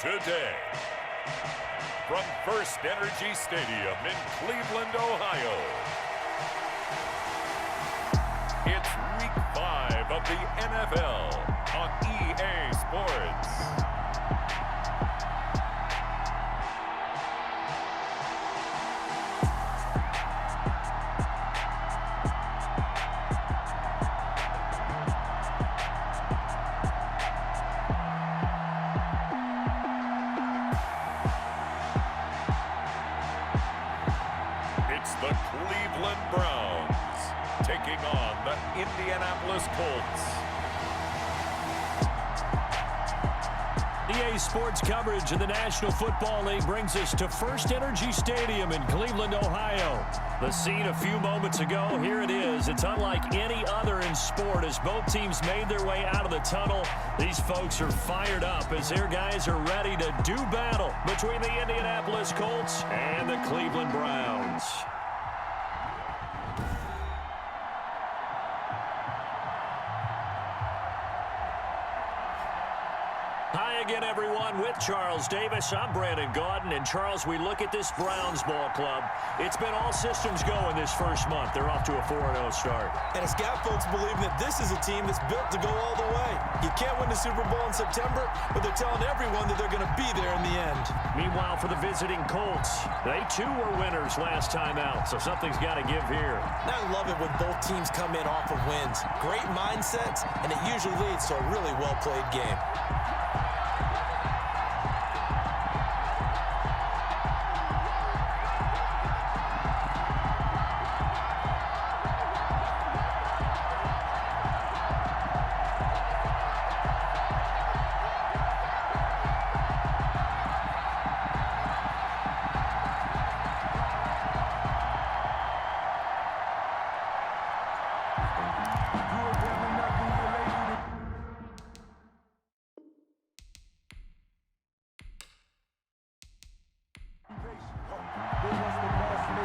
today. From First Energy Stadium in Cleveland, Ohio, it's Week 5 of the NFL on EA Sports. The Cleveland Browns taking on the Indianapolis Colts. EA Sports coverage of the National Football League brings us to First Energy Stadium in Cleveland, Ohio. The scene a few moments ago, here it is. It's unlike any other in sport as both teams made their way out of the tunnel. These folks are fired up as their guys are ready to do battle between the Indianapolis Colts and the Cleveland Browns. Hi again, everyone. With Charles Davis, I'm Brandon Gaudin. And, Charles, we look at this Browns ball club. It's been all systems going this first month. They're off to a 4-0 start. And it's got folks believing that this is a team that's built to go all the way. You can't win the Super Bowl in September, but they're telling everyone that they're going to be there in the end. Meanwhile, for the visiting Colts, they, too, were winners last time out, so something's got to give here. I love it when both teams come in off of wins. Great mindsets, and it usually leads to a really well-played game.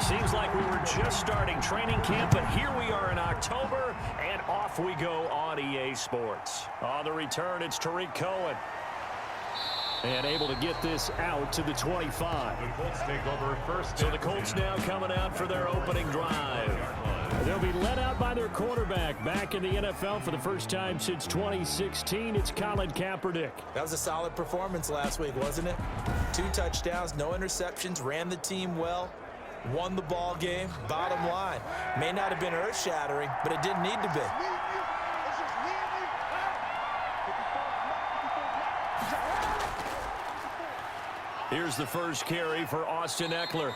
Seems like we were just starting training camp, but here we are in October, and off we go on EA Sports. On the return, it's Tariq Cohen. And able to get this out to the 25. The Colts take over first. So the Colts now coming out for their opening drive. They'll be led out by their quarterback back in the NFL for the first time since 2016. It's Colin Kaepernick. That was a solid performance last week, wasn't it? 2 touchdowns, no interceptions, ran the team well. Won the ball game. Bottom line, may not have been earth-shattering, but it didn't need to be. Here's the first carry for Austin Eckler.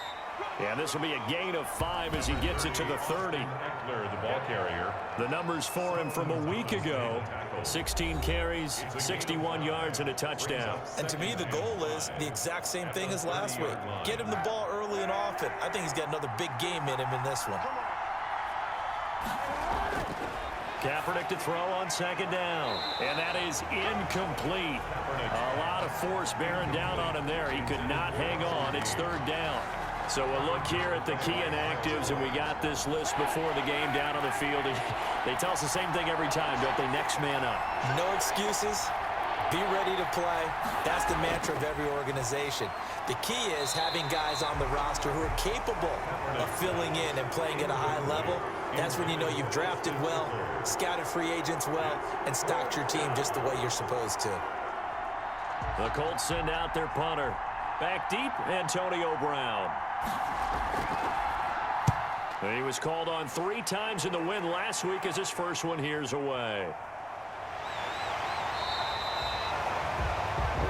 And this will be a gain of 5 as he gets it to the 30. Eckler, the ball carrier. The numbers for him from a week ago. 16 carries, 61 yards, and a touchdown. And to me, the goal is the exact same thing as last week. Get him the ball early and often. I think he's got another big game in him in this one. Kaepernick to throw on second down. And that is incomplete. A lot of force bearing down on him there. He could not hang on. It's third down. So we'll look here at the key inactives, and we got this list before the game down on the field. They tell us the same thing every time, don't they? Next man up. No excuses. Be ready to play. That's the mantra of every organization. The key is having guys on the roster who are capable of filling in and playing at a high level. That's when you know you've drafted well, scouted free agents well, and stocked your team just the way you're supposed to. The Colts send out their punter. Back deep, Antonio Brown. He was called on 3 times in the win last week as his first one here's away.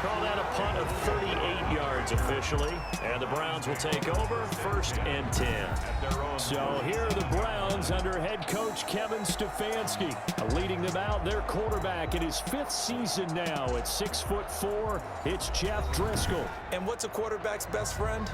Call that a punt of 38 yards officially. And the Browns will take over 1st and 10. So here are the Browns under head coach Kevin Stefanski. Leading them out, their quarterback in his 5th season now at 6'4". It's Jeff Driscoll. And what's a quarterback's best friend?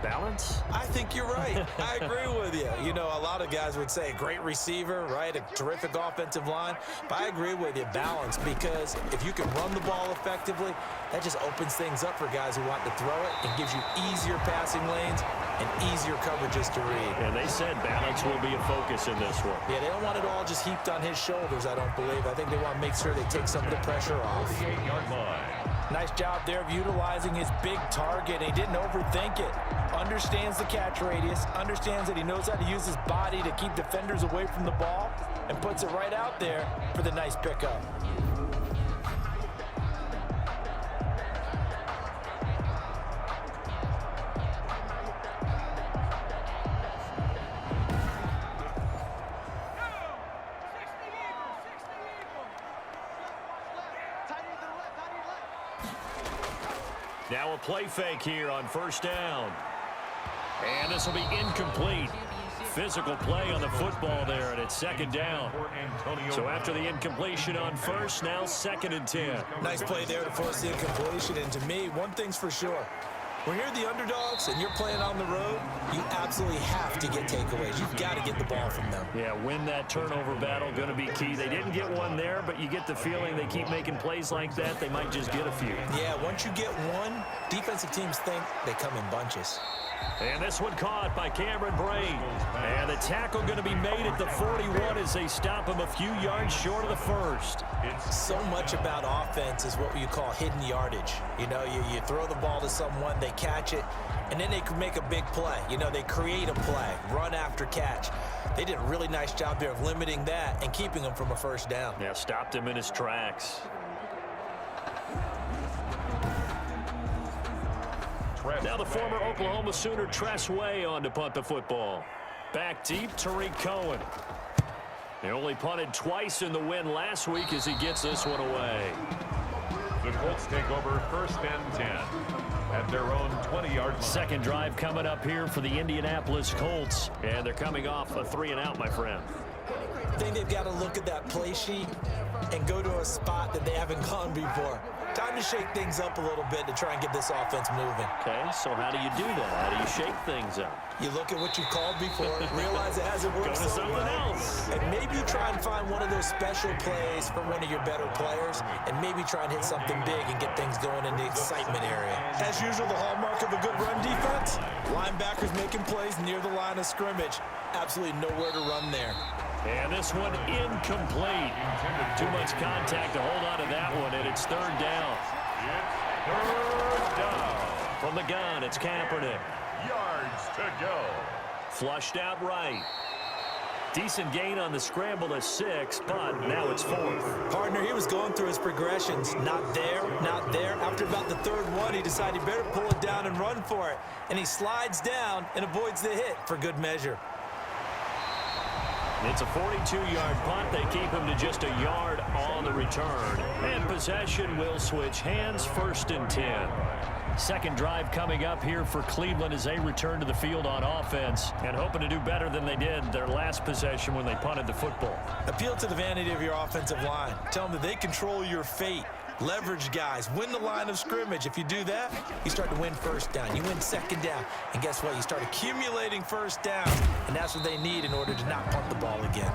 Balance? I think you're right. I agree with you. You know, a lot of guys would say great receiver, right? A terrific offensive line. But I agree with you, balance, because if you can run the ball effectively, that just opens things up for guys who want to throw it and gives you easier passing lanes and easier coverages to read. And they said balance will be a focus in this one. Yeah, they don't want it all just heaped on his shoulders, I don't believe. I think they want to make sure they take some of the pressure off. 38-yard line. Nice job there of utilizing his big target. He didn't overthink it. Understands the catch radius, understands that he knows how to use his body to keep defenders away from the ball, and puts it right out there for the nice pickup. Now a play fake here on first down. And this will be incomplete. Physical play on the football there, and it's second down. So after the incompletion on first, now 2nd and 10. Nice play there to force the incompletion, and to me, one thing's for sure. When you're the underdogs and you're playing on the road, you absolutely have to get takeaways. You've got to get the ball from them. Yeah, win that turnover battle, going to be key. They didn't get one there, but you get the feeling they keep making plays like that, they might just get a few. Yeah, once you get one, defensive teams think they come in bunches. And this one caught by Cameron Braid. And the tackle going to be made at the 41 as they stop him a few yards short of the first. So much about offense is what you call hidden yardage. You know, you throw the ball to someone, they catch it, and then they can make a big play. You know, they create a play, run after catch. They did a really nice job there of limiting that and keeping him from a first down. Yeah, stopped him in his tracks. Now the former Oklahoma Sooner Tress Way on to punt the football. Back deep, Tariq Cohen. He only punted twice in the win last week as he gets this one away. The Colts take over 1st and 10 at their own 20-yard line. Second drive coming up here for the Indianapolis Colts. And they're coming off a 3-and-out, my friend. I think they've got to look at that play sheet and go to a spot that they haven't gone before. Time to shake things up a little bit to try and get this offense moving. Okay, so how do you do that? How do you shake things up? You look at what you've called before, realize it hasn't worked Go to so something well, else. and maybe try and find one of those special plays from one of your better players, and maybe try and hit something big and get things going in the excitement area. As usual, the hallmark of a good run defense, linebackers making plays near the line of scrimmage. Absolutely nowhere to run there. And this one incomplete. Too much contact to hold on to that one, and it's 3rd down. Third down. From the gun, it's Kaepernick. Yards to go. Flushed out right. Decent gain on the scramble to 6, but now it's 4th. Partner, he was going through his progressions. Not there, not there. After about the 3rd one, he decided he better pull it down and run for it. And he slides down and avoids the hit for good measure. It's a 42-yard punt. They keep him to just a yard on the return. And possession will switch hands, 1st and 10. Second drive coming up here for Cleveland as they return to the field on offense and hoping to do better than they did their last possession when they punted the football. Appeal to the vanity of your offensive line. Tell them that they control your fate. Leverage guys. Win the line of scrimmage. If you do that, you start to win 1st down. You win 2nd down. And guess what? You start accumulating 1st down. And that's what they need in order to not punt the ball again.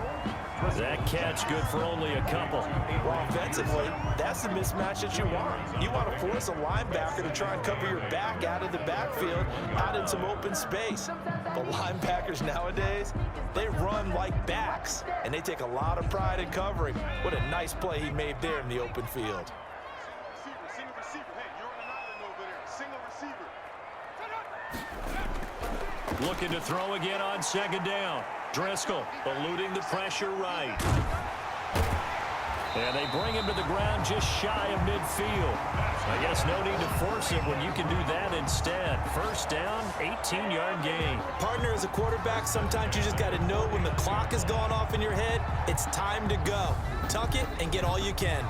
That catch good for only a couple. Well, offensively, that's the mismatch that you want. You want to force a linebacker to try and cover your back out of the backfield, out in some open space. But linebackers nowadays, they run like backs, and they take a lot of pride in covering. What a nice play he made there in the open field. Single receiver. Hey, you're on an island over there. Single receiver. Looking to throw again on 2nd down. Driscoll eluding the pressure right. And they bring him to the ground just shy of midfield. I guess no need to force it when you can do that instead. 1st down, 18-yard gain. Partner, as a quarterback, sometimes you just got to know when the clock has gone off in your head, it's time to go. Tuck it and get all you can.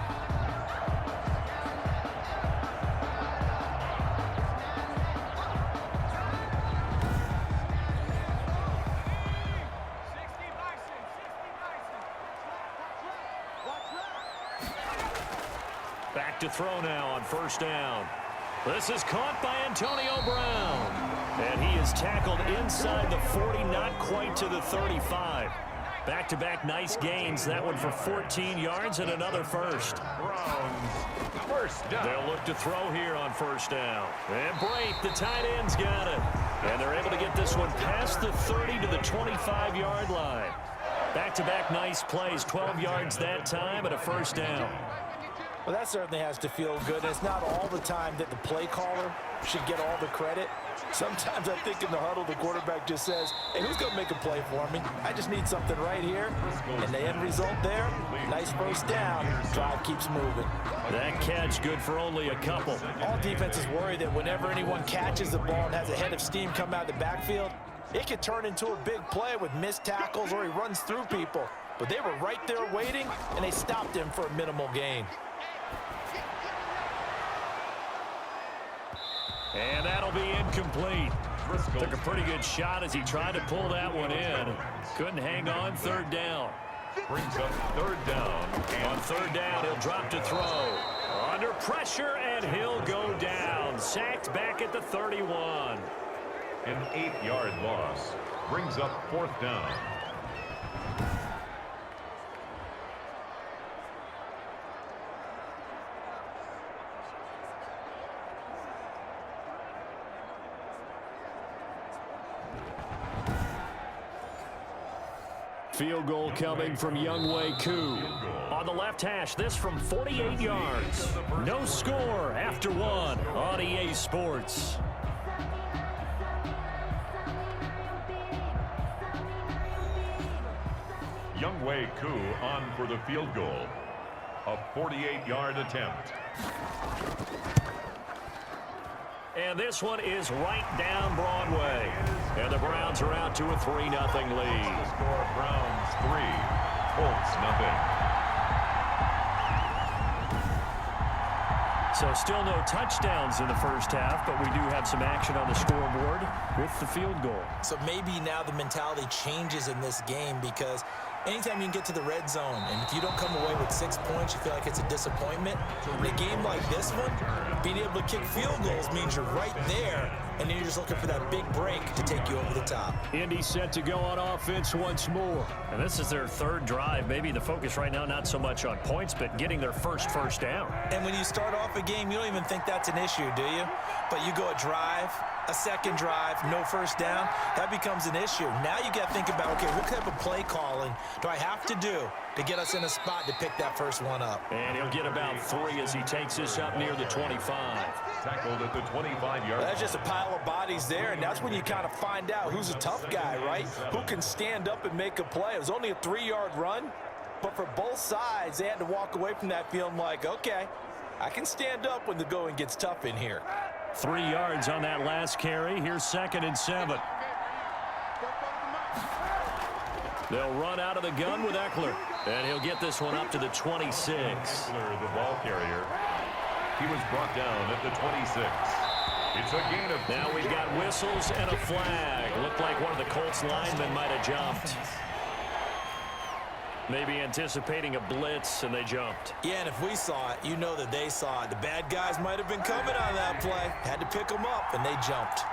Back to throw now on 1st down. This is caught by Antonio Brown. And he is tackled inside the 40, not quite to the 35. Back-to-back nice gains. That one for 14 yards and another 1st. Browns, 1st down. They'll look to throw here on 1st down. And Brate, the tight end's got it. And they're able to get this one past the 30 to the 25-yard line. Back-to-back nice plays, 12 yards that time and a 1st down. Well, that certainly has to feel good. It's not all the time that the play caller should get all the credit. Sometimes I think in the huddle, the quarterback just says, hey, who's going to make a play for me? I just need something right here. And the end result there, nice first down. Drive keeps moving. That catch good for only a couple. All defenses worry that whenever anyone catches the ball and has a head of steam come out of the backfield, it could turn into a big play with missed tackles or he runs through people. But they were right there waiting, and they stopped him for a minimal gain. And that'll be incomplete. Took a pretty good shot as he tried to pull that one in. Couldn't hang on. Third down. Brings up third down. On third down, he'll drop to throw. Under pressure, and he'll go down. Sacked back at the 31. An 8-yard loss. Brings up fourth down. Field goal coming from Younghoe Koo. On the left hash, this from 48 yards. No score after one on EA Sports. Younghoe Koo on for the field goal. A 48-yard attempt. And this one is right down Broadway. And the Browns are out to a 3-0 lead. Score Browns 3, Colts 0. So still no touchdowns in the first half, but we do have some action on the scoreboard with the field goal. So maybe now the mentality changes in this game because anytime you can get to the red zone, and if you don't come away with 6 points, you feel like it's a disappointment. In a game like this one, being able to kick field goals means you're right there, and then you're just looking for that big break to take you over the top. Indy set to go on offense once more. And this is their third drive. Maybe the focus right now not so much on points, but getting their first down. And when you start off a game, you don't even think that's an issue, do you? But you go a drive, a second drive, no first down, that becomes an issue. Now you got to think about, okay, what type of play calling do I have to do to get us in a spot to pick that first one up? And he'll get about 3 as he takes us up near the 25. Tackled at the 25-yard. That's just a pile of bodies there, and that's when you kind of find out who's a tough guy, right? Who can stand up and make a play. It was only a 3-yard run, but for both sides, they had to walk away from that feeling like, okay, I can stand up when the going gets tough in here. 3 yards on that last carry. Here's 2nd and 7. They'll run out of the gun with Eckler, and he'll get this one up to the 26. Eckler, the ball carrier. He was brought down at the 26. It's a gain of 2. Now we've got whistles and a flag. Looked like one of the Colts linemen might have jumped. Maybe anticipating a blitz, and they jumped. Yeah, and if we saw it, you know that they saw it. The bad guys might have been coming on that play. Had to pick them up, and they jumped.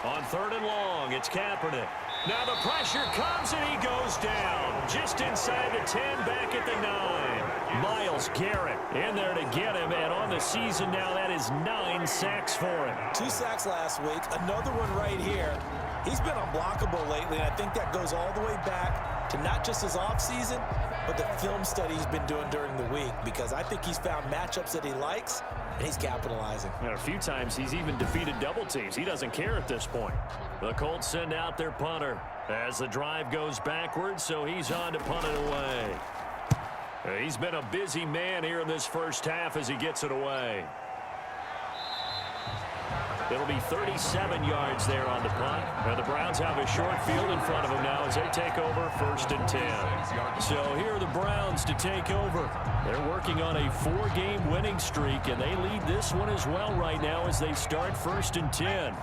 On 3rd and long, it's Kaepernick. Now the pressure comes, and he goes down. Just inside the 10, back at the 9. Myles Garrett in there to get him, and on the season now, that is 9 sacks for him. 2 sacks last week, another one right here. He's been unblockable lately, and I think that goes all the way back to not just his offseason, but the film study he's been doing during the week, because I think he's found matchups that he likes, and he's capitalizing. And a few times he's even defeated double teams. He doesn't care at this point. The Colts send out their punter as the drive goes backwards, so he's on to punt it away. He's been a busy man here in this first half as he gets it away. It'll be 37 yards there on the punt. And the Browns have a short field in front of them now as they take over 1st and 10. So here are the Browns to take over. They're working on a 4-game winning streak, and they lead this one as well right now as they start 1st and 10.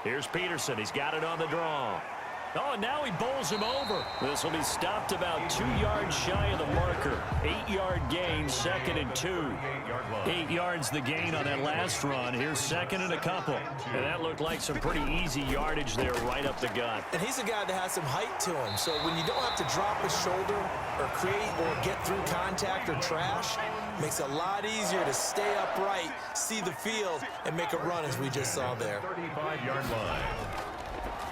Here's Peterson. He's got it on the draw. Oh, and now he bowls him over. This will be stopped about 2 yards shy of the marker. 8-yard gain, 2nd and 2. 8 yards the gain on that last run. Here's 2nd and a couple. And that looked like some pretty easy yardage there right up the gut. And he's a guy that has some height to him. So when you don't have to drop his shoulder or create or get through contact or trash, Makes it a lot easier to stay upright, see the field, and make a run as we just saw there. 35-yard line.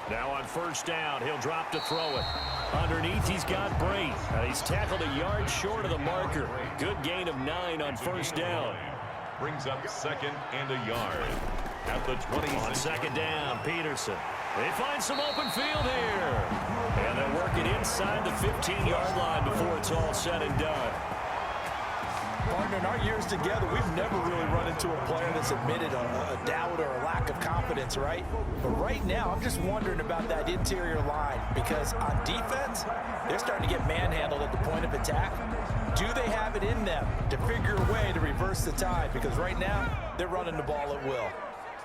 Now on first down, he'll drop to throw it. Underneath, he's got Brate. He's tackled a yard short of the marker. Good gain of 9 on first down. Brings up 2nd and a yard at the 20. On second down, Peterson. They find some open field here. And they'll work it inside the 15-yard line before it's all said and done. Partner, in our years together, we've never really run into a player that's admitted a doubt or a lack of confidence, right? But right now, I'm just wondering about that interior line because on defense, they're starting to get manhandled at the point of attack. Do they have it in them to figure a way to reverse the tide? Because right now, they're running the ball at will.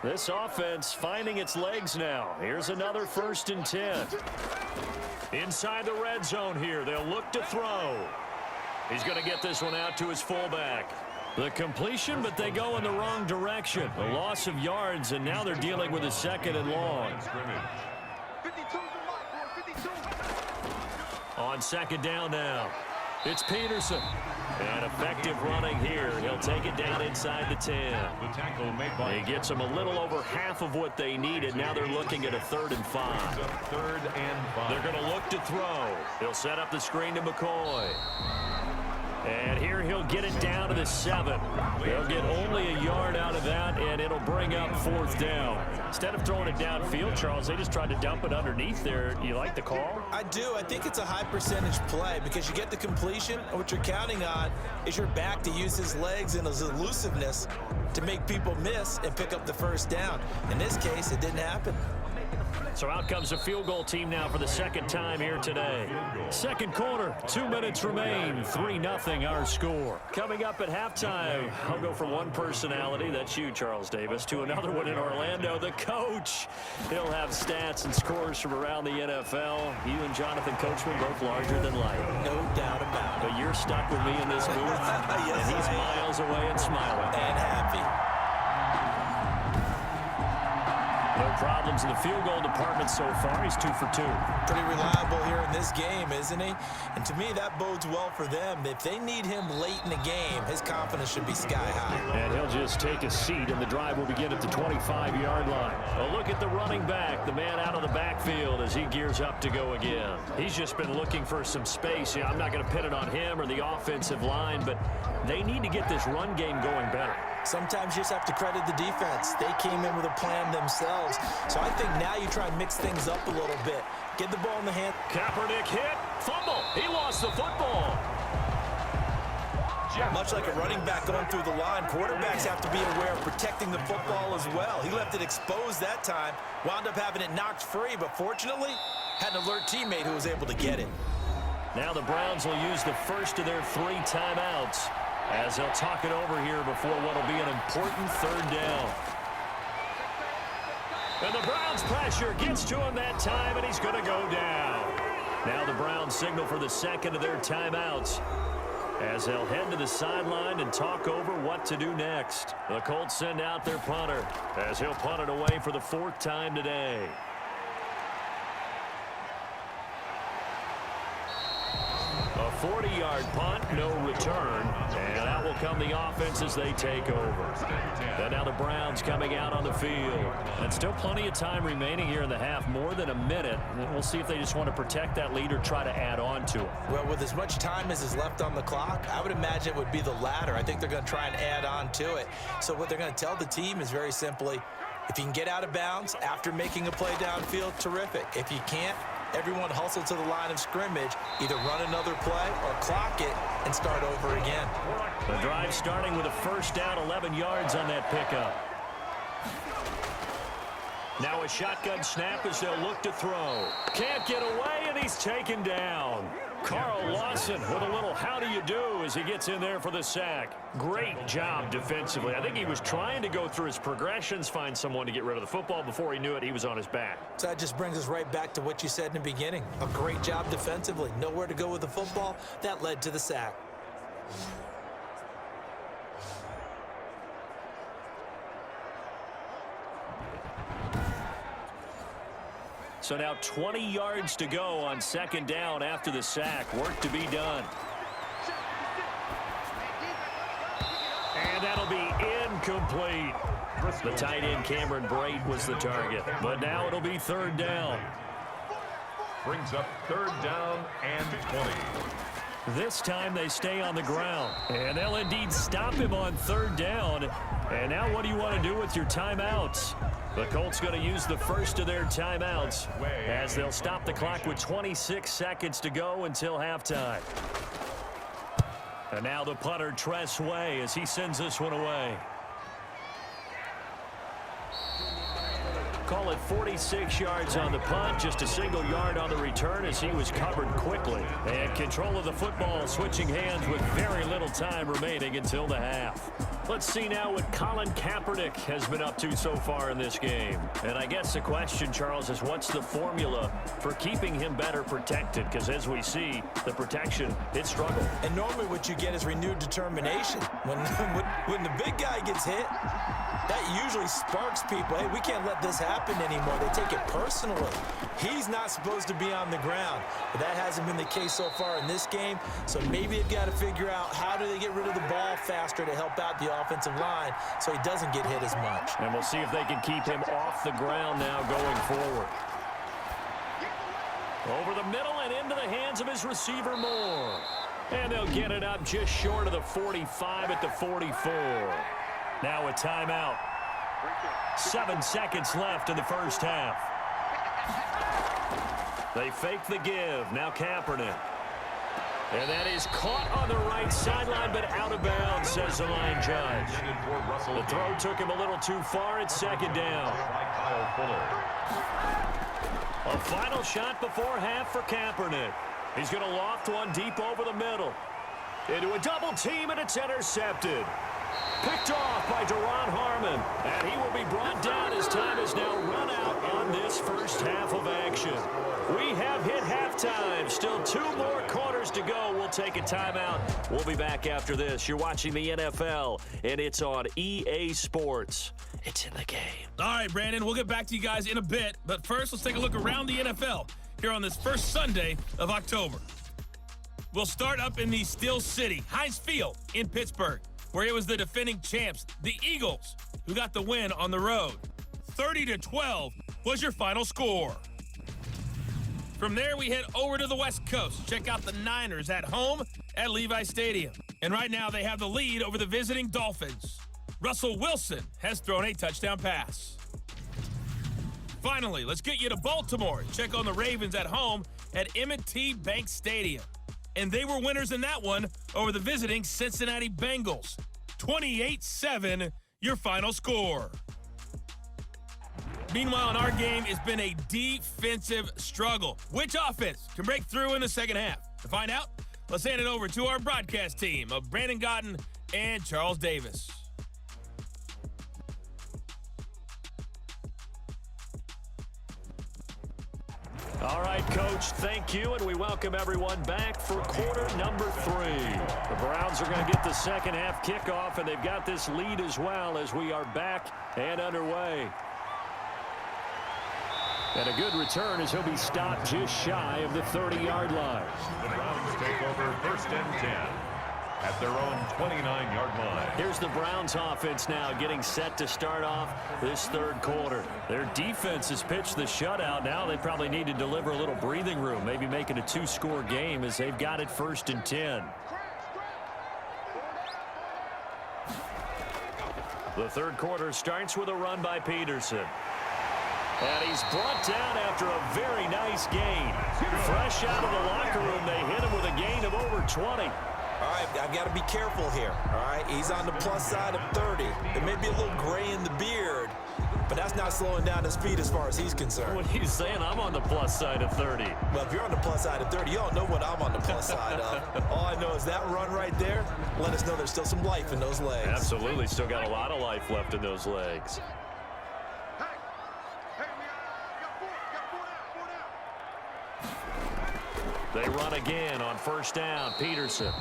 This offense finding its legs now. Here's another 1st and 10. Inside the red zone here, they'll look to throw. He's going to get this one out to his fullback. The completion, but they go in the wrong direction. A loss of yards, and now they're dealing with a 2nd and long. On second down now, it's Peterson. And effective running here. He'll take it down inside the 10. The tackle made by He gets them a little over half of what they needed. Now they're looking at a 3rd and 5. 3rd and 5. They're going to look to throw. He'll set up the screen to McCoy. And here he'll get it down to the 7. They'll get only a yard out of that, and it'll bring up 4th down. Instead of throwing it downfield, Charles, they just tried to dump it underneath there. You like the call? I do. I think it's a high percentage play because you get the completion, and what you're counting on is your back to use his legs and his elusiveness to make people miss and pick up the 1st down. In this case, it didn't happen. So out comes the field goal team now for the 2nd time here today. Second quarter, 2 minutes remain, 3-0 our score. Coming up at halftime, I'll go from one personality, that's you, Charles Davis, to another one in Orlando, the coach. He'll have stats and scores from around the NFL. You and Jonathan Coachman both larger than life. No doubt about it. But you're stuck with me in this booth, Yes, and he's I am. miles away and smiling. And happy. No problems in the field goal department so far. He's 2 for 2. Pretty reliable here in this game, isn't he? And to me, that bodes well for them. If they need him late in the game, his confidence should be sky high. And he'll just take a seat, and the drive will begin at the 25-yard line. A look at the running back, the man out of the backfield as he gears up to go again. He's just been looking for some space. Yeah, I'm not going to pin it on him or the offensive line, but they need to get this run game going better. Sometimes you just have to credit the defense. They came in with a plan themselves. So I think now you try and mix things up a little bit. Get the ball in the hand. Kaepernick hit, fumble. He lost the football. Much like a running back going through the line, quarterbacks have to be aware of protecting the football as well. He left it exposed that time, wound up having it knocked free, but fortunately, had an alert teammate who was able to get it. Now the Browns will use the first of their 3 timeouts as they'll talk it over here before what will be an important 3rd down. And the Browns pressure gets to him that time, and he's going to go down. Now the Browns signal for the 2nd of their timeouts as they'll head to the sideline and talk over what to do next. The Colts send out their punter as he'll punt it away for the 4th time today. A 40-yard punt, no return, and out will come the offense as they take over. And now the Browns coming out on the field. And still plenty of time remaining here in the half, more than a minute. And we'll see if they just want to protect that lead or try to add on to it. Well, with as much time as is left on the clock, I would imagine it would be the latter. I think they're going to try and add on to it. So what they're going to tell the team is very simply, if you can get out of bounds after making a play downfield, terrific. If you can't, everyone hustle to the line of scrimmage, either run another play or clock it and start over again. The drive starting with a 1st down, 11 yards on that pickup. Now a shotgun snap as they'll look to throw. Can't get away, and he's taken down. Carl Lawson with a little how do you do as he gets in there for the sack. Great job defensively. I think he was trying to go through his progressions, find someone to get rid of the football. Before he knew it, he was on his back. So that just brings us right back to what you said in the beginning. A great job defensively. Nowhere to go with the football. That led to the sack. So now 20 yards to go on 2nd down after the sack. Work to be done. incomplete. The tight end, Cameron Brate, was the target. But now it'll be third down. Brings up third down and 20. This time they stay on the ground. And they'll indeed stop him on third down. And now what do you want to do with your timeouts? The Colts going to use the first of their timeouts as they'll stop the clock with 26 seconds to go until halftime. And now the punter, Tress Way, as he sends this one away. Call it 46 yards on the punt, just a single yard on the return as he was covered quickly. And control of the football switching hands with very little time remaining until the half. Let's see now what Colin Kaepernick has been up to so far in this game. And I guess the question, Charles, is what's the formula for keeping him better protected? Because as we see, the protection, it struggled. And normally what you get is renewed determination. When the big guy gets hit, that usually sparks people. Hey, we can't let this happen anymore. They take it personally. He's not supposed to be on the ground. But that hasn't been the case so far in this game. So maybe they've got to figure out how do they get rid of the ball faster to help out the offensive line so he doesn't get hit as much. And we'll see if they can keep him off the ground now going forward. Over the middle and into the hands of his receiver, Moore. And they'll get it up just short of the 45 at the 44. Now a timeout. 7 seconds left in the first half. They fake the give. Now Kaepernick. And that is caught on the right sideline, but out of bounds, says the line judge. The throw took him a little too far. It's second down. A final shot before half for Kaepernick. He's going to loft one deep over the middle. Into a double team, and it's intercepted. Picked off by Deron Harmon, and he will be brought down as time is now run out on this first half of action. We have hit halftime. Still 2 more quarters to go. We'll take a timeout. We'll be back after this. You're watching the NFL, and it's on EA Sports. It's in the game. All right, Brandon, we'll get back to you guys in a bit. But first, let's take a look around the NFL here on this first Sunday of October. We'll start up in the Steel City, Heinz Field in Pittsburgh, where it was the defending champs, the Eagles, who got the win on the road. 30-12 was your final score. From there, we head over to the West Coast. Check out the Niners at home at Levi Stadium. And right now, they have the lead over the visiting Dolphins. Russell Wilson has thrown a touchdown pass. Finally, let's get you to Baltimore. Check on the Ravens at home at M&T Bank Stadium. And they were winners in that one over the visiting Cincinnati Bengals. 28-7, your final score. Meanwhile, in our game, it's been a defensive struggle. Which offense can break through in the second half? To find out, let's hand it over to our broadcast team of Brandon Gotten and Charles Davis. All right, Coach, thank you, and we welcome everyone back for quarter number 3. The Browns are going to get the second half kickoff, and they've got this lead as well as we are back and underway. And a good return as he'll be stopped just shy of the 30-yard line. The Browns take over first and 10 at their own 29-yard line. Here's the Browns offense now getting set to start off this third quarter. Their defense has pitched the shutout. Now they probably need to deliver a little breathing room, maybe make it a 2-score game as they've got it first and 10. The third quarter starts with a run by Peterson. And he's brought down after a very nice gain. Fresh out of the locker room, they hit him with a gain of over 20. All right, I've got to be careful here, all right? He's on the plus side of 30. There may be a little gray in the beard, but that's not slowing down his speed as far as he's concerned. What are you saying? I'm on the plus side of 30. Well, if you're on the plus side of 30, you don't know what I'm on the plus side of. All I know is that run right there let us know there's still some life in those legs. Absolutely, still got a lot of life left in those legs. They run again on first down. Peterson.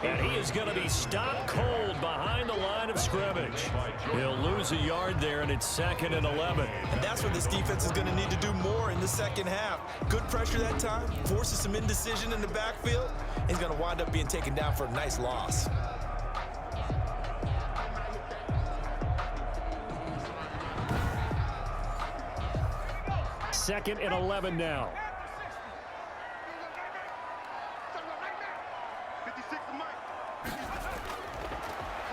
And he is going to be stopped cold behind the line of scrimmage. He'll lose a yard there, and it's 2nd and 11. And that's what this defense is going to need to do more in the second half. Good pressure that time, forces some indecision in the backfield. He's going to wind up being taken down for a nice loss. 2nd and 11 now.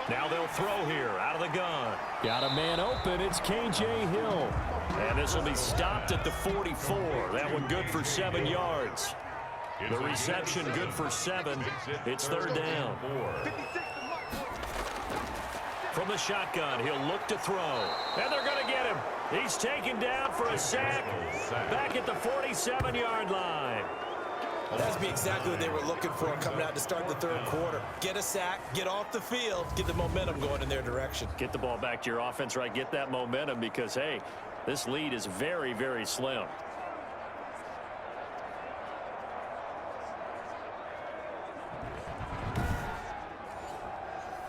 Now they'll throw here out of the gun. Got a man open. It's K.J. Hill. And this will be stopped at the 44. That one good for 7 yards. The reception good for 7. It's 3rd down. From the shotgun, he'll look to throw. And they're going to get him. He's taken down for a sack back at the 47-yard line. That's be exactly what they were looking for coming out to start the 3rd quarter. Get a sack, get off the field, get the momentum going in their direction. Get the ball back to your offense, right? Get that momentum because, hey, this lead is very, very slim.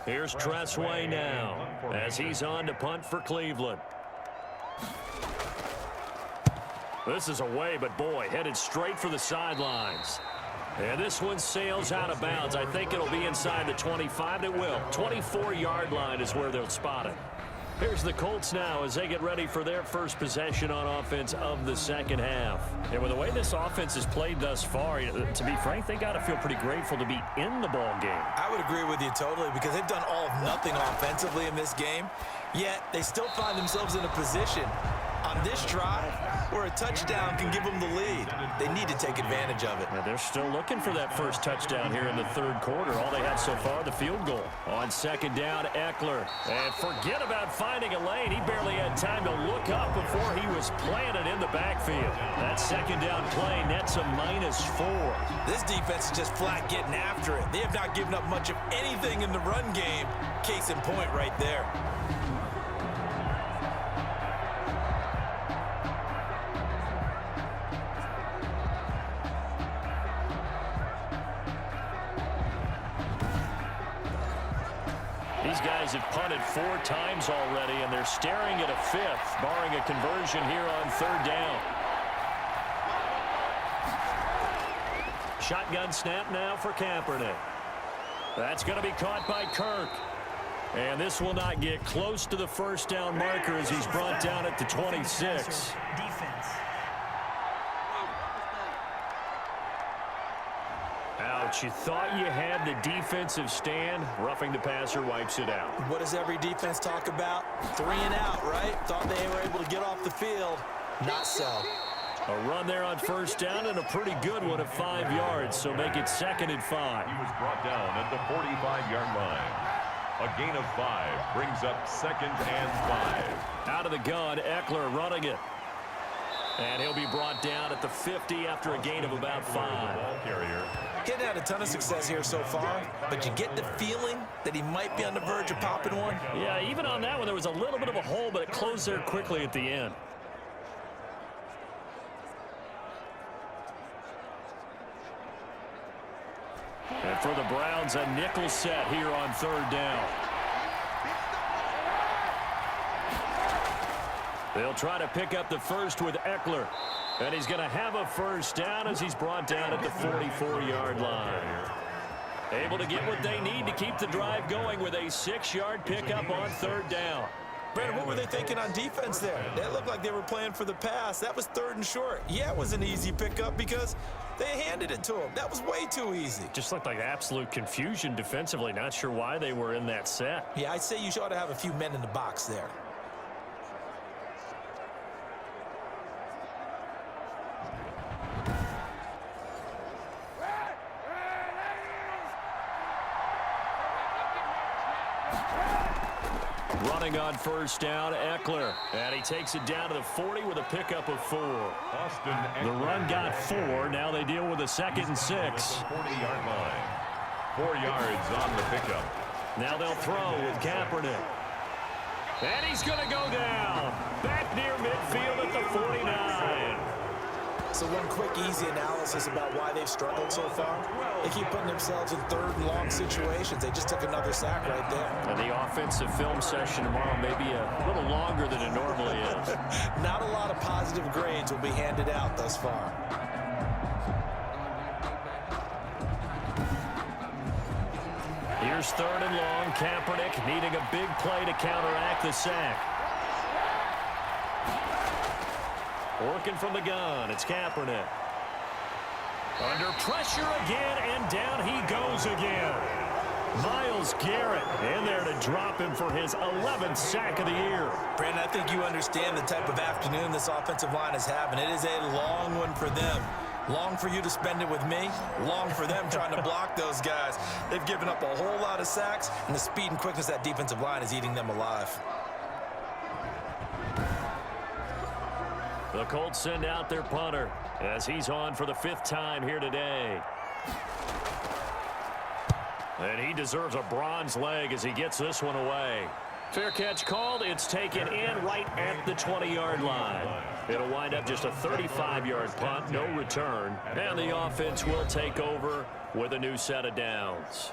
Here's Tressway now as he's on to punt for Cleveland. This is away, but boy, headed straight for the sidelines. And this one sails out of bounds. I think it'll be inside the 25. It will. 24-yard line is where they'll spot it. Here's the Colts now as they get ready for their first possession on offense of the 2nd half. And with the way this offense has played thus far, to be frank, they got to feel pretty grateful to be in the ball game. I would agree with you totally because they've done all of nothing offensively in this game, yet they still find themselves in a position on this drive where a touchdown can give them the lead. They need to take advantage of it. Now they're still looking for that first touchdown here in the 3rd quarter. All they had so far, the field goal. On 2nd down, Eckler. And forget about finding a lane. He barely had time to look up before he was planted in the backfield. That 2nd down play nets a -4. This defense is just flat getting after it. They have not given up much of anything in the run game. Case in point right there. These guys have punted 4 times already, and they're staring at a 5th, barring a conversion here on 3rd down. Shotgun snap now for Kaepernick. That's going to be caught by Kirk. And this will not get close to the first down marker as he's brought down at the 26. Ouch, you thought you had the defensive stand. Roughing the passer wipes it out. What does every defense talk about? 3 and out, right? Thought they were able to get off the field. Not so. A run there on 1st down and a pretty good one at 5 yards, so make it 2nd and 5. He was brought down at the 45-yard line. A gain of 5 brings up 2nd and 5. Out of the gun, Eckler running it. And he'll be brought down at the 50 after a gain of about 5. Ball carrier. Getting had a ton of success here so far, but you get the feeling that he might be on the verge of popping one. Yeah, even on that one, there was a little bit of a hole, but it closed there quickly at the end. And for the Browns, a nickel set here on 3rd down. They'll try to pick up the first with Eckler. And he's going to have a first down as he's brought down at the 44-yard line. Able to get what they need to keep the drive going with a 6-yard pickup on 3rd down. Brandon, what were they thinking on defense there? That looked like they were playing for the pass. That was 3rd and short. Yeah, it was an easy pickup because they handed it to him. That was way too easy. Just looked like absolute confusion defensively. Not sure why they were in that set. Yeah, I'd say you ought to have a few men in the box there. Running on 1st down, Eckler. And he takes it down to the 40 with a pickup of 4. The run got 4. Now they deal with a 2nd and 6. 40-yard line. 4 yards on the pickup. Now they'll throw with Kaepernick. And he's going to go down. Back near midfield at the 49. So one quick, easy analysis about why they've struggled so far. They keep putting themselves in 3rd and long situations. They just took another sack right there. And the offensive film session tomorrow may be a little longer than it normally is. Not a lot of positive grades will be handed out thus far. Here's 3rd and long. Kaepernick needing a big play to counteract the sack. Working from the gun, it's Kaepernick. Under pressure again, and down he goes again. Myles Garrett in there to drop him for his 11th sack of the year. Brandon, I think you understand the type of afternoon this offensive line is having. It is a long one for them. Long for you to spend it with me. Long for them trying to block those guys. They've given up a whole lot of sacks, and the speed and quickness of that defensive line is eating them alive. The Colts send out their punter as he's on for the 5th time here today. And he deserves a bronze leg as he gets this one away. Fair catch called. It's taken in right at the 20-yard line. It'll wind up just a 35-yard punt, no return. And the offense will take over with a new set of downs.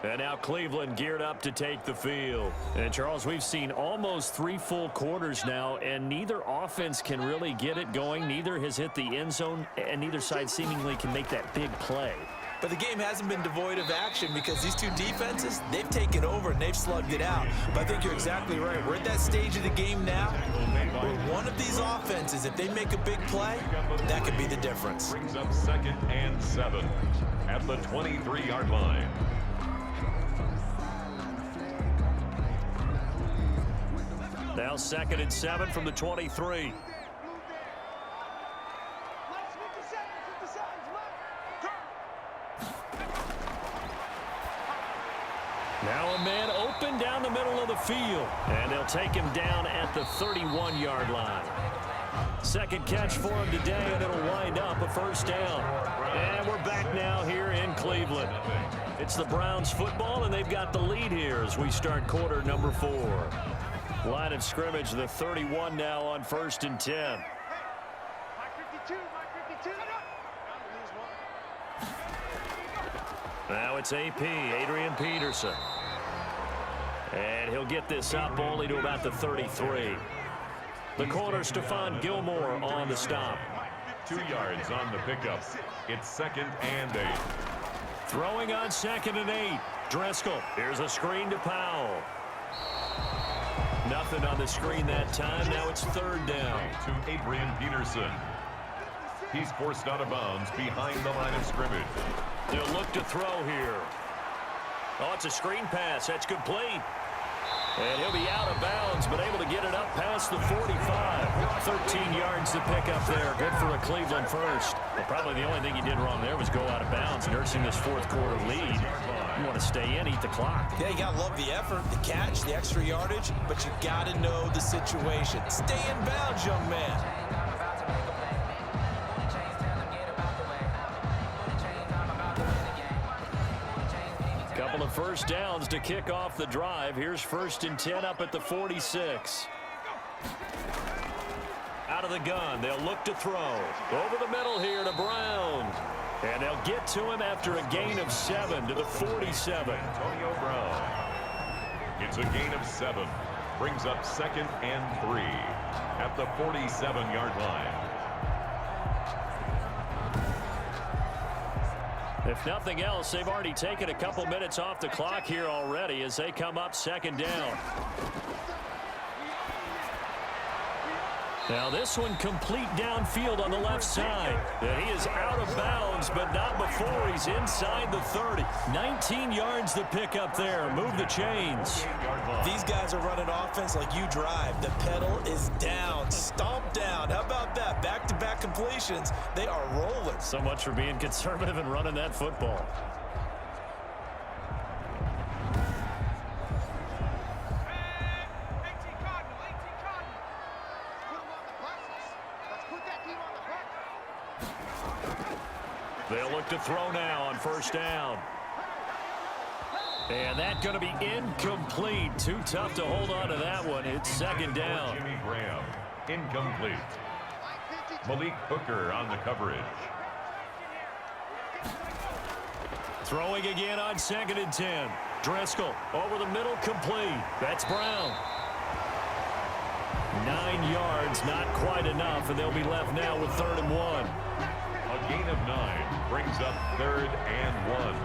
And now Cleveland geared up to take the field. And, Charles, we've seen almost 3 full quarters now, and neither offense can really get it going. Neither has hit the end zone, and neither side seemingly can make that big play. But the game hasn't been devoid of action because these two defenses, they've taken over and they've slugged it out. But I think you're exactly right. We're at that stage of the game now where one of these offenses, if they make a big play, that could be the difference. Brings up 2nd and 7 at the 23-yard line. Now 2nd and 7 from the 23. Now a man open down the middle of the field, and they'll take him down at the 31-yard line. 2nd catch for him today, and it'll wind up a 1st down. And we're back now here in Cleveland. It's the Browns football, and they've got the lead here as we start quarter number 4. Line of scrimmage, the 31 now on 1st and 10. Now it's AP, Adrian Peterson. And he'll get this up only to about the 33. The corner, Stephon Gilmore on the stop. 2 yards on the pickup. It's 2nd and 8. Throwing on 2nd and 8. Driscoll. Here's a screen to Powell. Nothing on the screen that time. Now it's 3rd down. To Adrian Peterson. He's forced out of bounds behind the line of scrimmage. They'll look to throw here. Oh, it's a screen pass. That's complete. And he'll be out of bounds, but able to get it up past the 45. 13 yards to pick up there. Good for a Cleveland first. But probably the only thing he did wrong there was go out of bounds, nursing this 4th quarter lead. You want to stay in, eat the clock. Yeah, you got to love the effort, the catch, the extra yardage, but you got to know the situation. Stay in bounds, young man. Couple of 1st downs to kick off the drive. Here's 1st and 10 up at the 46. Out of the gun, they'll look to throw. Over the middle here to Brown. And they'll get to him after a gain of 7 to the 47. Antonio Brown. It's a gain of 7. Brings up 2nd and 3 at the 47-yard line. If nothing else, they've already taken a couple minutes off the clock here already as they come up 2nd down. Now this one complete downfield on the left side. And he is out of bounds, but not before he's inside the 30. 19 yards to pick up there. Move the chains. These guys are running offense like you drive. The pedal is down. Stomp down. How about that? Back-to-back completions. They are rolling. So much for being conservative and running that football. They'll look to throw now on 1st down. And that's going to be incomplete. Too tough to hold on to that one. It's 2nd down. Jimmy Graham, incomplete. Malik Hooker on the coverage. Throwing again on 2nd and 10. Driscoll over the middle, complete. That's Brown. 9 yards, not quite enough, and they'll be left now with 3rd and 1. A gain of 9 brings up 3rd and 1.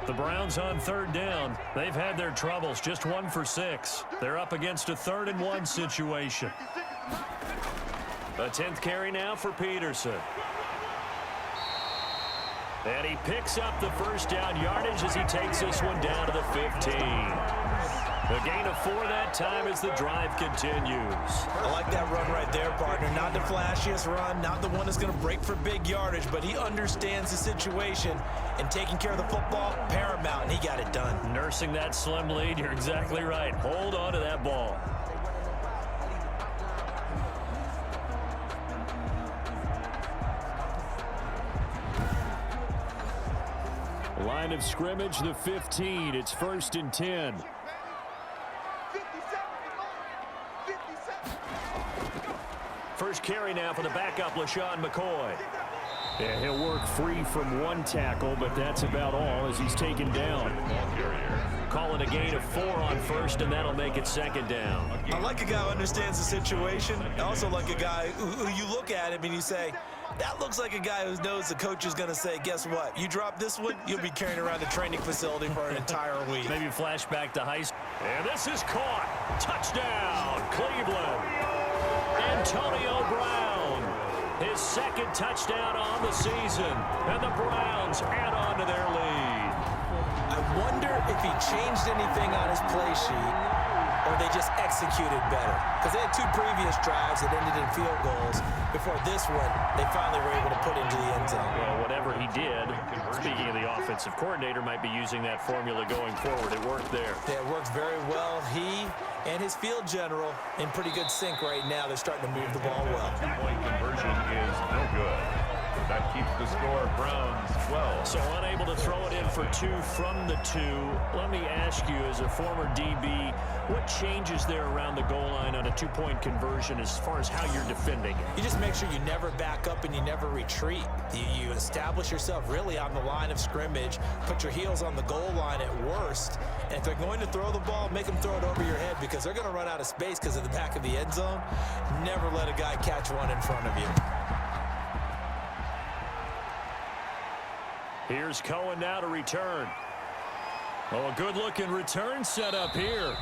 The Browns on third down. They've had their troubles, just 1 for 6. They're up against a 3rd and 1 situation. A 10th carry now for Peterson. And he picks up the first down yardage as he takes this one down to the 15. A gain of 4 that time as the drive continues. I like that run right there, partner. Not the flashiest run, not the one that's going to break for big yardage, but he understands the situation, and taking care of the football, paramount, and he got it done. Nursing that slim lead, you're exactly right. Hold on to that ball. Line of scrimmage, the 15. It's 1st and 10. First carry now for the backup, LaShawn McCoy. Yeah, he'll work free from 1 tackle, but that's about all as he's taken down. Call it a gain of 4 on first, and that'll make it 2nd down. I like a guy who understands the situation. I also like a guy who you look at him and you say, that looks like a guy who knows the coach is going to say, guess what? You drop this one, you'll be carrying around the training facility for an entire week. Maybe flashback to high school. And this is caught. Touchdown, Cleveland. Antonio Brown. His 2nd touchdown on the season. And the Browns add on to their lead. I wonder if he changed anything on his play sheet or they just executed better. Because they had 2 previous drives that ended in field goals. Before this one, they finally were able to put into the end zone. Well, whatever he did, speaking of the offensive coordinator, might be using that formula going forward. It worked there. Yeah, it worked very well. He and his field general in pretty good sync right now. They're starting to move the ball well. Two-point conversion is no good. That keeps the score Browns 12. So unable to throw it in for 2 from the 2. Let me ask you, as a former DB, what changes there around the goal line on a 2-point conversion as far as how you're defending it? You just make sure you never back up and you never retreat. You establish yourself really on the line of scrimmage, put your heels on the goal line at worst, and if they're going to throw the ball, make them throw it over your head because they're going to run out of space because of the back of the end zone. Never let a guy catch one in front of you. Here's Cohen now to return. Oh, a good-looking return set up here.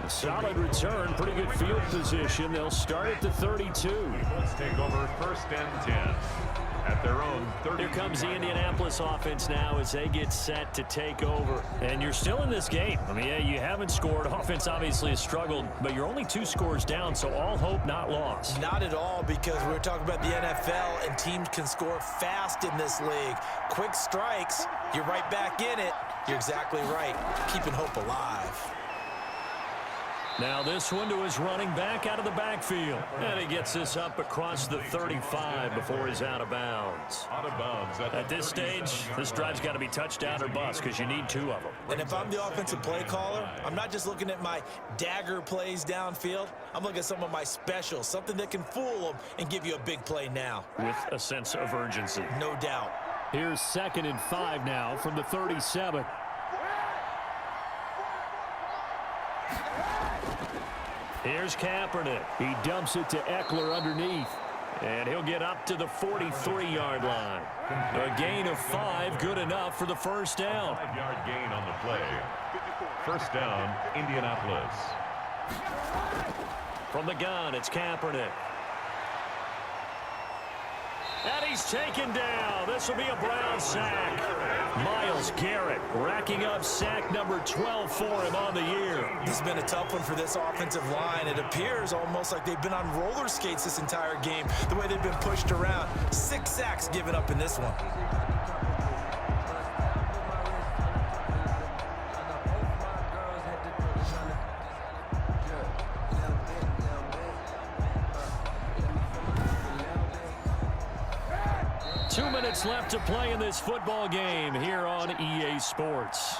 A solid return, pretty good field position. They'll start at the 32. Let's take over 1st and 10 at their own 30. Here comes the Indianapolis offense now as they get set to take over. And you're still in this game. I mean, yeah, you haven't scored. Offense obviously has struggled, but you're only 2 scores down, so all hope not lost. Not at all, because we're talking about the NFL, and teams can score fast in this league. Quick strikes, you're right back in it. You're exactly right. Keeping hope alive. Now this one to his running back out of the backfield. And he gets this up across the 35 before he's out of bounds. Out of bounds at this stage, this drive's got to be touchdown or bust because you need 2 of them. And if I'm the offensive play caller, I'm not just looking at my dagger plays downfield. I'm looking at some of my specials, something that can fool them and give you a big play now. With a sense of urgency. No doubt. Here's 2nd and 5 now from the 37. Here's Kaepernick. He dumps it to Eckler underneath. And he'll get up to the 43-yard line. A gain of 5, good enough for the first down. 5-yard gain on the play. First down, Indianapolis. From the gun, it's Kaepernick. And he's taken down. This will be a Brown sack. Myles Garrett racking up sack number 12 for him on the year. This has been a tough one for this offensive line. It appears almost like they've been on roller skates this entire game, the way they've been pushed around. 6 sacks given up in this one. 2 minutes left to play in this football game here on EA Sports.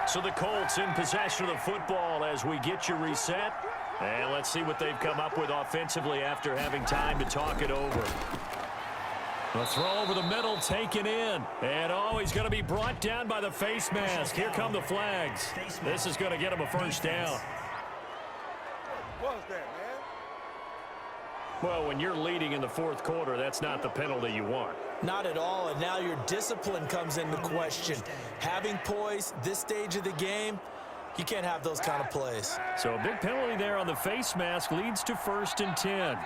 So the Colts in possession of the football as we get you reset. And let's see what they've come up with offensively after having time to talk it over. The throw over the middle taken in. And oh, he's going to be brought down by the face mask. Here come the flags. This is going to get him a first down. What was that, man? Well, when you're leading in the 4th quarter, that's not the penalty you want. Not at all, and now your discipline comes into question. Having poise this stage of the game, you can't have those kind of plays. So a big penalty there on the face mask leads to 1st and 10.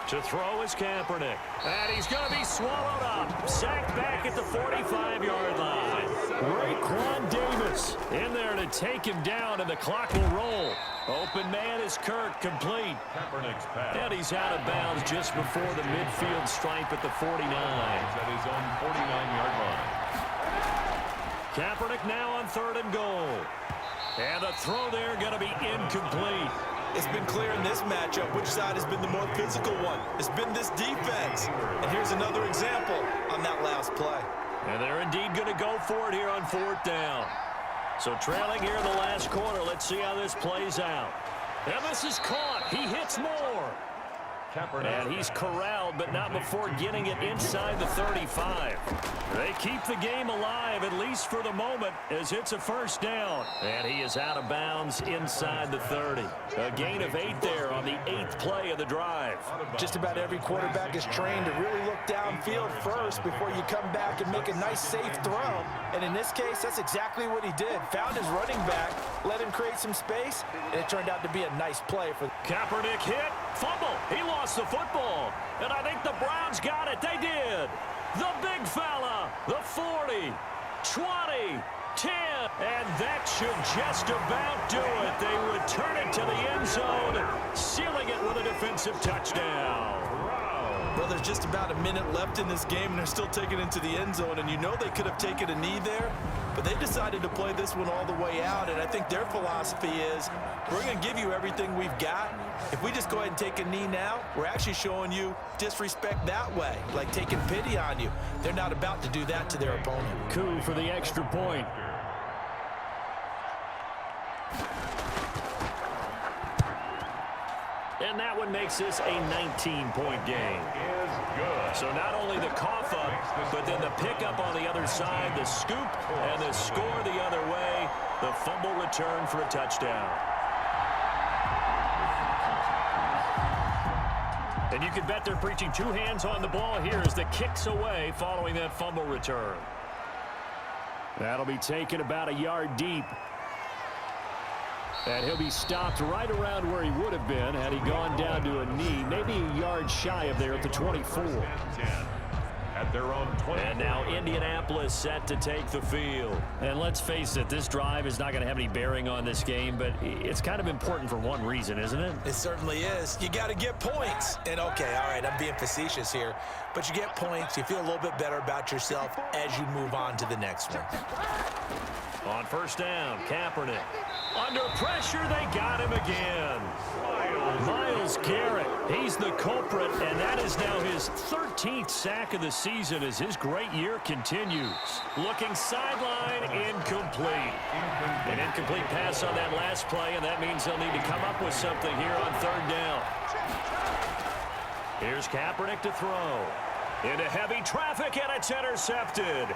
To throw is Kaepernick. And he's going to be swallowed up. Sacked back at the 45-yard line. Raekwon Davis in there to take him down, and the clock will roll. Open man is Kirk, complete. Kaepernick's pass. And he's out of bounds just before the midfield stripe at the 49. At his own 49-yard line. Kaepernick now on 3rd and goal. And the throw there going to be incomplete. It's been clear in this matchup which side has been the more physical one. It's been this defense. And here's another example on that last play. And they're indeed going to go for it here on 4th down. So trailing here in the last quarter. Let's see how this plays out. And this is caught. He hits more. Kaepernick. And he's corralled, but not before getting it inside the 35. They keep the game alive, at least for the moment, as it's a 1st down. And he is out of bounds inside the 30. A gain of 8 there on the 8th play of the drive. Just about every quarterback is trained to really look downfield first before you come back and make a nice, safe throw. And in this case, that's exactly what he did. Found his running back, let him create some space, and it turned out to be a nice play for Kaepernick hit, fumble. He lost the football. And I think the Browns got it. They did. The big fella, the 40, 20, 10, and that should just about do it. They return it to the end zone, sealing it with a defensive touchdown. Well, there's just about a minute left in this game, and they're still taking it into the end zone. And you know they could have taken a knee there, but they decided to play this one all the way out. And I think their philosophy is, we're going to give you everything we've got. If we just go ahead and take a knee now, we're actually showing you disrespect that way, like taking pity on you. They're not about to do that to their opponent. Coup for the extra point. And that one makes this a 19-point game. So not only the cough up, but then the pickup on the other side, the scoop, and the score the other way, the fumble return for a touchdown. And you can bet they're preaching 2 hands on the ball here as the kick's away following that fumble return. That'll be taken about a yard deep. And he'll be stopped right around where he would have been had he gone down to a knee, maybe a yard shy of there at the 24. At their own 20. And now Indianapolis set to take the field. And let's face it, this drive is not going to have any bearing on this game, but it's kind of important for one reason, isn't it? It certainly is. You got to get points. And okay, all right, I'm being facetious here, but you get points, you feel a little bit better about yourself as you move on to the next one. On 1st down, Kaepernick. Under pressure, they got him again. Myles Garrett, he's the culprit, and that is now his 13th sack of the season as his great year continues. Looking sideline, incomplete. An incomplete pass on that last play, and that means they'll need to come up with something here on 3rd down. Here's Kaepernick to throw. Into heavy traffic, and it's intercepted.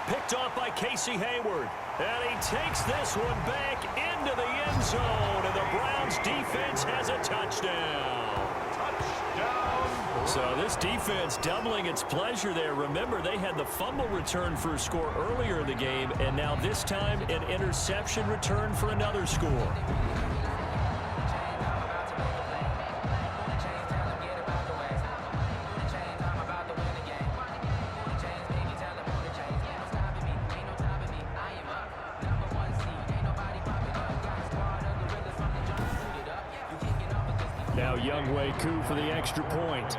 Picked off by Casey Hayward. And he takes this one back into the end zone. And the Browns defense has a touchdown. Touchdown. So this defense doubling its pleasure there. Remember, they had the fumble return for a score earlier in the game. And now this time, an interception return for another score. Now Youngway coup for the extra point.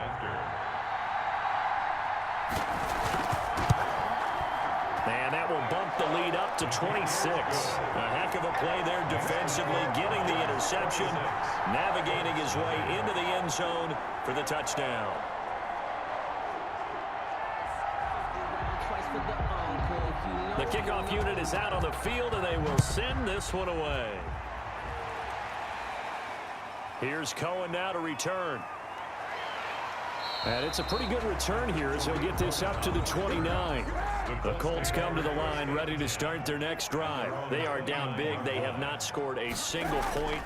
And that will bump the lead up to 26. A heck of a play there defensively, getting the interception, navigating his way into the end zone for the touchdown. The kickoff unit is out on the field, and they will send this one away. Here's Cohen now to return. And it's a pretty good return here as he'll get this up to the 29. The Colts come to the line ready to start their next drive. They are down big. They have not scored a single point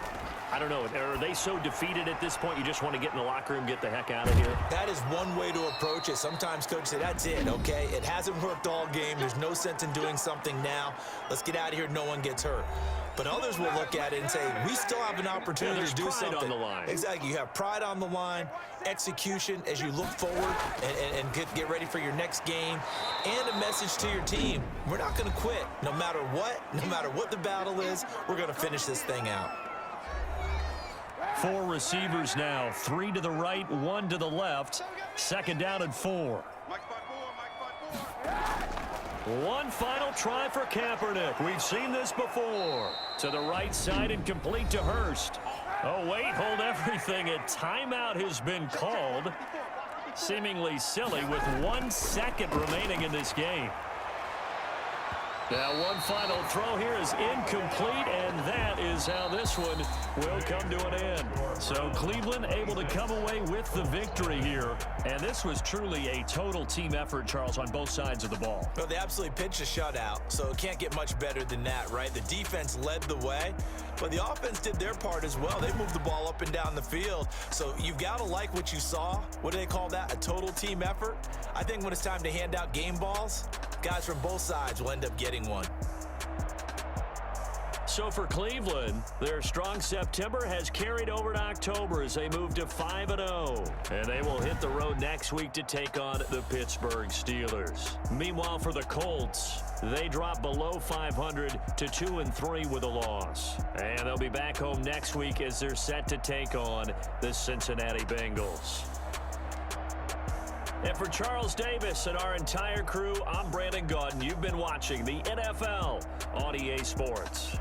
I don't know. Are they so defeated at this point you just want to get in the locker room, get the heck out of here? That is one way to approach it. Sometimes coaches say, that's it, okay? It hasn't worked all game. There's no sense in doing something now. Let's get out of here. No one gets hurt. But others will look at it and say, we still have an opportunity to do something. There's pride on the line. Exactly. You have pride on the line, execution as you look forward and get ready for your next game, and a message to your team. We're not going to quit. No matter what the battle is, we're going to finish this thing out. 4 receivers now, 3 to the right, 1 to the left. Second down and 4. One final try for Kaepernick. We've seen this before. To the right side and complete to Hurst. Oh, wait, hold everything. A timeout has been called. Seemingly silly with 1 second remaining in this game. Now one final throw here is incomplete, and that is how this one will come to an end. So Cleveland able to come away with the victory here. And this was truly a total team effort, Charles, on both sides of the ball. Well, they absolutely pitched a shutout, so it can't get much better than that, right? The defense led the way, but the offense did their part as well. They moved the ball up and down the field. So you've got to like what you saw. What do they call that? A total team effort? I think when it's time to hand out game balls, guys from both sides will end up getting one. So for Cleveland, their strong September has carried over to October as they move to 5-0. And they will hit the road next week to take on the Pittsburgh Steelers. Meanwhile, for the Colts, they drop below 500 to 2-3 with a loss. And they'll be back home next week as they're set to take on the Cincinnati Bengals. And for Charles Davis and our entire crew, I'm Brandon Gaudin. You've been watching the NFL on EA Sports.